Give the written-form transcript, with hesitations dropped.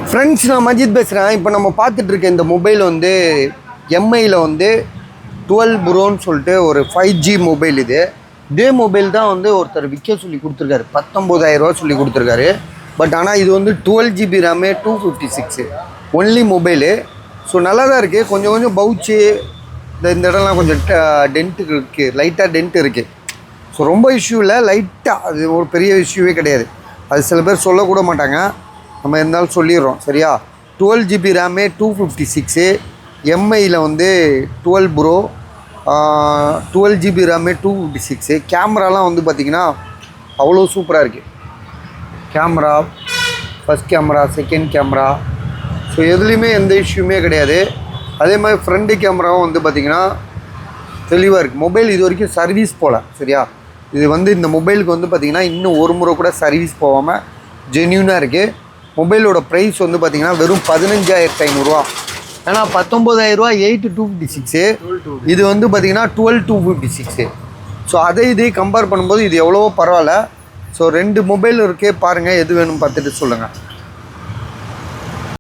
Friends, நான் மஜித் பேசுகிறேன். இப்போ நம்ம பார்த்துட்டு இருக்க இந்த மொபைல் வந்து எம்ஐயில் வந்து 12 ப்ரோன்னு சொல்லிட்டு ஒரு 5G மொபைல். இதே மொபைல் தான் வந்து ஒருத்தர் விற்க சொல்லி கொடுத்துருக்காரு. 19,000 சொல்லி கொடுத்துருக்காரு. பட் ஆனால் இது வந்து 12GB RAM 256 only mobile. So நல்லா தான் இருக்குது. கொஞ்சம் கொஞ்சம் பவுச்சு இந்த இடம்லாம் கொஞ்சம் டென்ட்டு இருக்குது, லைட்டாக டென்ட் இருக்குது. ஸோ ரொம்ப இஷ்யூ இல்லை, லைட்டாக, அது ஒரு பெரிய இஷ்யூவே கிடையாது. அது சில பேர் சொல்லக்கூட மாட்டாங்க, நம்ம இருந்தாலும் சொல்லிடுறோம். சரியா? 12GB ரேமு 256 எம்ஐயில் வந்து 12 ப்ரோ 12GB ரேமு 256. கேமராலாம் வந்து பார்த்திங்கன்னா அவ்வளோ சூப்பராக இருக்குது. Camera, first camera, second camera, so எதுலேயுமே எந்த இஷ்யூமே கிடையாது. அதே மாதிரி ஃப்ரண்ட் கேமராவும் வந்து பார்த்திங்கன்னா தெளிவாக இருக்குது. மொபைல் இது வரைக்கும் சர்வீஸ் போகல. சரியா? இது வந்து இந்த மொபைலுக்கு வந்து பார்த்திங்கன்னா இன்னும் ஒரு முறை கூட சர்வீஸ் போகாமல் ஜென்யூனாக இருக்குது. மொபைலோட ப்ரைஸ் வந்து பார்த்திங்கன்னா வெறும் 15,500. ஏன்னா 19,000 8,256. இது வந்து பார்த்திங்கன்னா 12,256. ஸோ இதே கம்பேர் பண்ணும்போது இது எவ்வளவோ பரவாயில்ல. ஸோ 2 மொபைல் இருக்கே, பாருங்கள், எது வேணும்னு பார்த்துட்டு சொல்லுங்கள்.